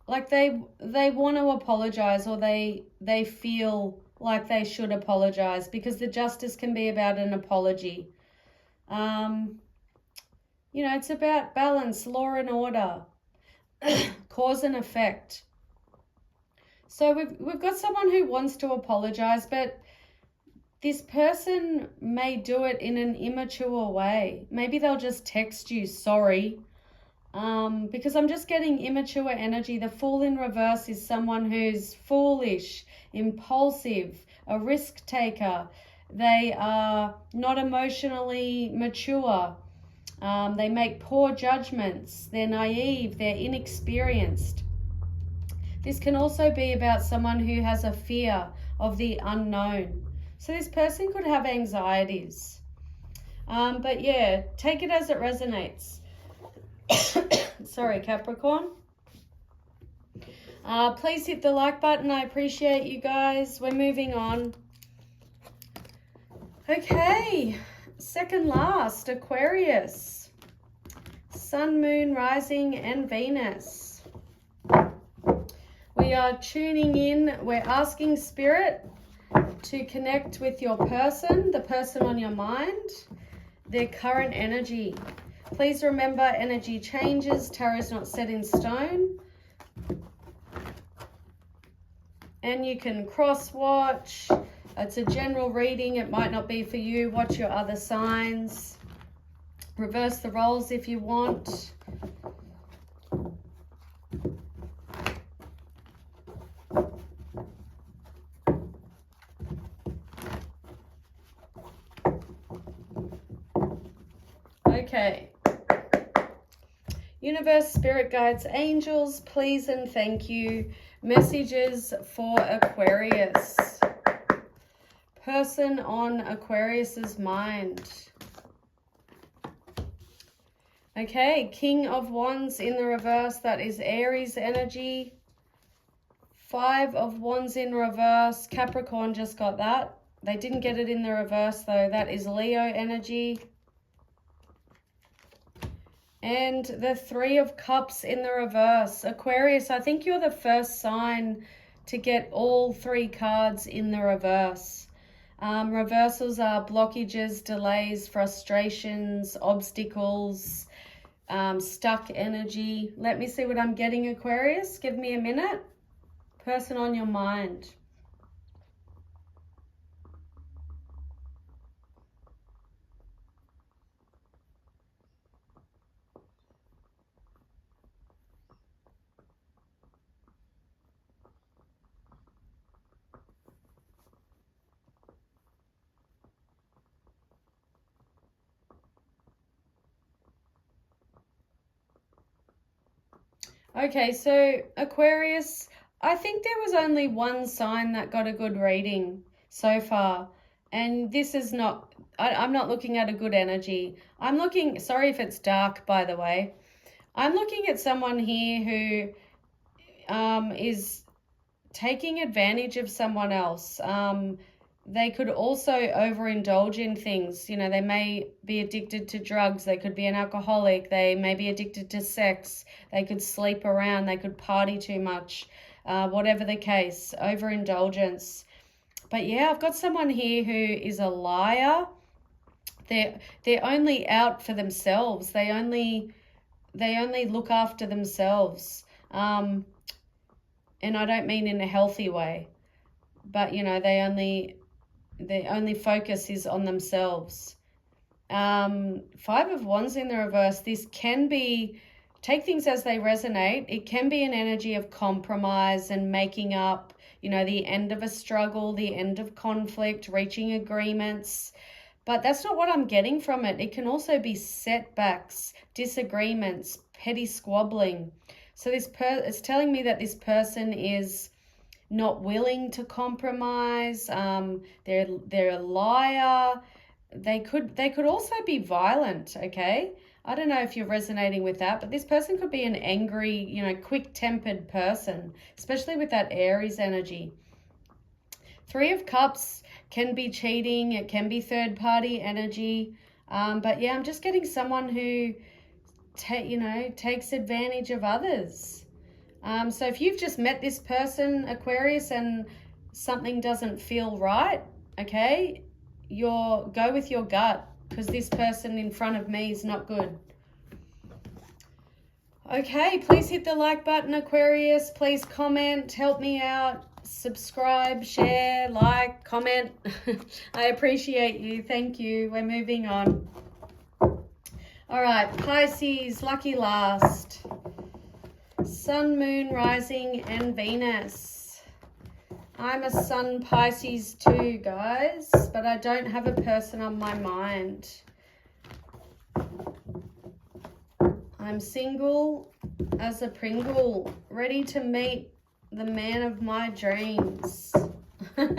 like they want to apologize, or they feel like they should apologize, because the Justice can be about an apology. You know, it's about balance, law and order, cause and effect. So we've got someone who wants to apologize, but this person may do it in an immature way. Maybe they'll just text you, sorry, because I'm just getting immature energy. The Fool in reverse is someone who's foolish, impulsive, a risk taker. They are not emotionally mature. They make poor judgments. They're naive. They're inexperienced. This can also be about someone who has a fear of the unknown. So this person could have anxieties. But yeah, take it as it resonates. Sorry, Capricorn. Please hit the like button. I appreciate you guys. We're moving on. Okay, second last, Aquarius. Sun, Moon, Rising, and Venus. We are tuning in. We're asking Spirit to connect with your person, the person on your mind, their current energy. Please remember, energy changes. Tarot is not set in stone. And you can cross-watch. It's a general reading. It might not be for you. Watch your other signs. Reverse the roles if you want. Okay. Universe, spirit guides, angels, please and thank you. Messages for Aquarius. Person on Aquarius's mind. Okay, King of Wands in the reverse, that is Aries energy. 5 of Wands in reverse, Capricorn just got that. They didn't get it in the reverse though, that is Leo energy. And the 3 of Cups in the reverse. Aquarius, I think you're the first sign to get all 3 cards in the reverse. Reversals are blockages, delays, frustrations, obstacles, stuck energy. Let me see what I'm getting, Aquarius. Give me a minute. Person on your mind. Okay, so Aquarius, I think there was only one sign that got a good reading so far. And this is not, I'm not looking at a good energy. I'm looking, sorry if it's dark, by the way. I'm looking at someone here who is taking advantage of someone else. They could also overindulge in things. You know, they may be addicted to drugs. They could be an alcoholic. They may be addicted to sex. They could sleep around. They could party too much. Whatever the case, overindulgence. But yeah, I've got someone here who is a liar. They're only out for themselves. They only look after themselves. And I don't mean in a healthy way. But, you know, their only focus is on themselves. 5 of Wands in the reverse. This can be, take things as they resonate. It can be an energy of compromise and making up, you know, the end of a struggle, the end of conflict, reaching agreements. But that's not what I'm getting from it. It can also be setbacks, disagreements, petty squabbling. So it's telling me that this person is not willing to compromise. They're a liar. They could also be violent, okay? I don't know if you're resonating with that, but this person could be an angry, you know, quick-tempered person, especially with that Aries energy. 3 of Cups can be cheating. It can be third-party energy. But yeah, I'm just getting someone who, takes advantage of others. So if you've just met this person, Aquarius, and something doesn't feel right, okay, go with your gut, because this person in front of me is not good. Okay, please hit the like button, Aquarius. Please comment, help me out. subscribe, share, like, comment. I appreciate you. Thank you. We're moving on. All right, Pisces, lucky last. Sun, Moon, Rising, and Venus. I'm a Sun Pisces too, guys, but I don't have a person on my mind. I'm single as a Pringle, ready to meet the man of my dreams. All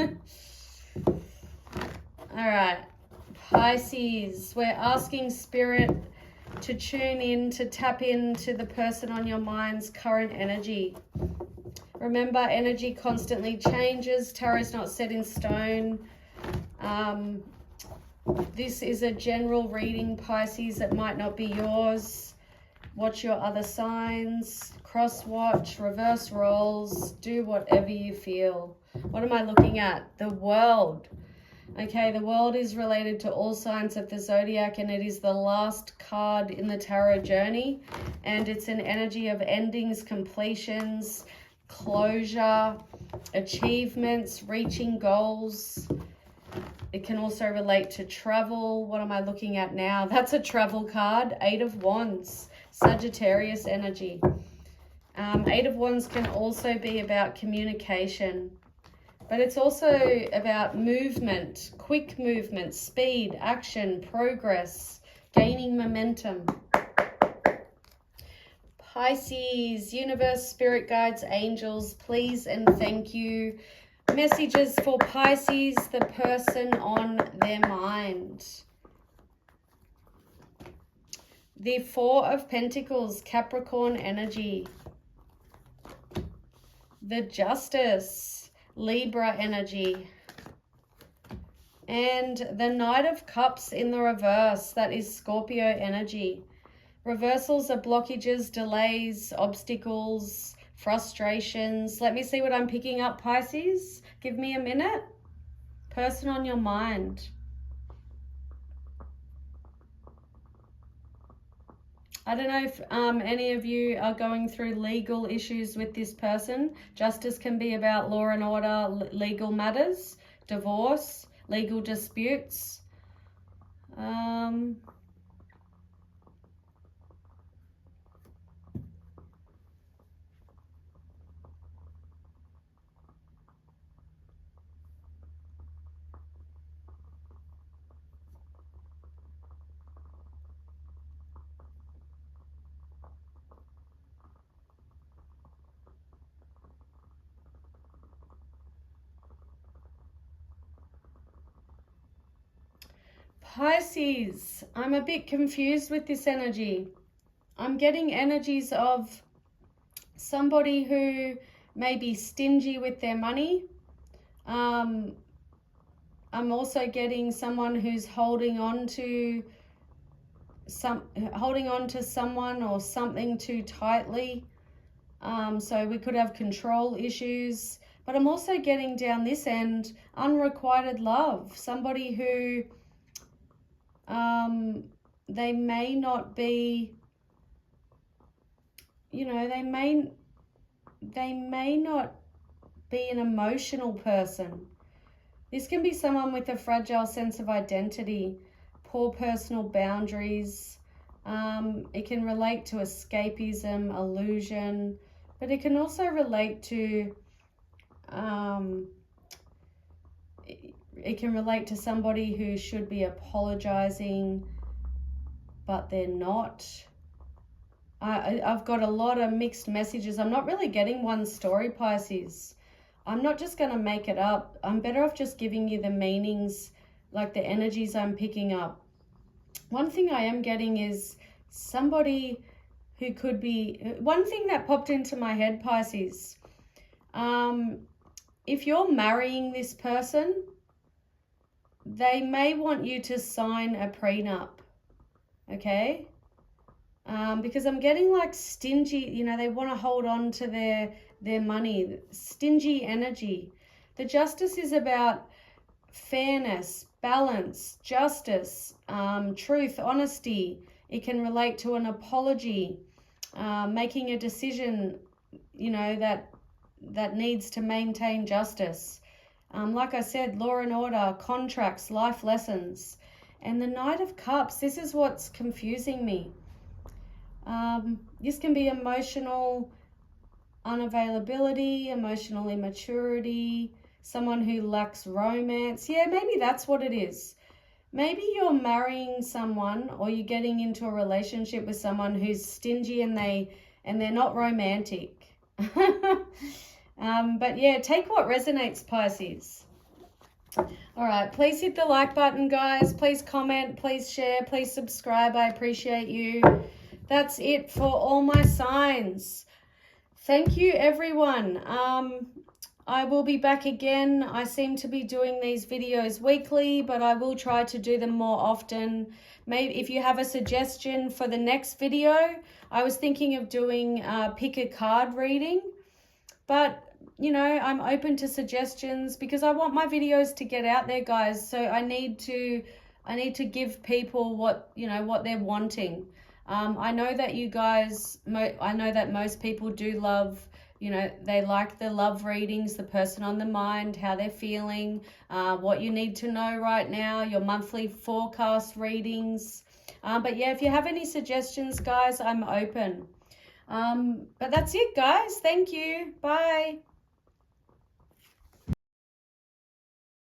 right, Pisces, we're asking Spirit to tune in, to tap into the person on your mind's current energy. Remember, energy constantly changes. Tarot is not set in stone. This is a general reading, Pisces. It might not be yours. Watch your other signs. Cross watch, reverse roles. Do whatever you feel. What am I looking at? The World. Okay, the World is related to all signs of the zodiac, and it is the last card in the tarot journey, and it's an energy of endings, completions, closure, achievements, reaching goals. It can also relate to travel. What am I looking at now? That's a travel card. 8 of Wands, Sagittarius energy. 8 of Wands can also be about communication, but it's also about movement, quick movement, speed, action, progress, gaining momentum. Pisces, universe, spirit guides, angels, please and thank you. Messages for Pisces, the person on their mind. The 4 of Pentacles, Capricorn energy. The Justice, Libra energy. And the Knight of Cups in the reverse, that is Scorpio energy. Reversals are blockages, delays, obstacles, frustrations. Let me see what I'm picking up, Pisces. Give me a minute. Person on your mind. I don't know if any of you are going through legal issues with this person. Justice can be about law and order, legal matters, divorce, legal disputes. Pisces, I'm a bit confused with this energy. I'm getting energies of somebody who may be stingy with their money. I'm also getting someone who's holding on to someone or something too tightly. So we could have control issues. But I'm also getting down this end unrequited love. Somebody who they may not be, you know, they may not be an emotional person. This can be someone with a fragile sense of identity, poor personal boundaries. It can relate to escapism, illusion, but it can also relate to it can relate to somebody who should be apologizing, but they're not. I've got a lot of mixed messages. I'm not really getting one story, Pisces. I'm not just going to make it up. I'm better off just giving you the meanings, like the energies I'm picking up. One thing I am getting is somebody who could be... One thing that popped into my head, Pisces. If you're marrying this person, they may want you to sign a prenup, okay? Because I'm getting like stingy, you know, they want to hold on to their money, stingy energy. The Justice is about fairness, balance, justice, truth, honesty. It can relate to an apology, making a decision, you know, that needs to maintain justice. Like I said, law and order, contracts, life lessons. And the Knight of Cups, this is what's confusing me. This can be emotional unavailability, emotional immaturity, someone who lacks romance. Yeah, maybe that's what it is. Maybe you're marrying someone, or you're getting into a relationship with someone who's stingy and they're not romantic. But yeah, take what resonates, Pisces. All right, please hit the like button, guys. Please comment, please share, please subscribe. I appreciate you. That's it for all my signs. Thank you, everyone. I will be back again. I seem to be doing these videos weekly, but I will try to do them more often. Maybe if you have a suggestion for the next video, I was thinking of doing pick a card reading, but you know, I'm open to suggestions because I want my videos to get out there, guys. So I need to give people what, you know, what they're wanting. I know that you guys, I know that most people do love, you know, they like the love readings, the person on the mind, how they're feeling, what you need to know right now, your monthly forecast readings. But yeah, if you have any suggestions, guys, I'm open. But that's it, guys. Thank you. Bye.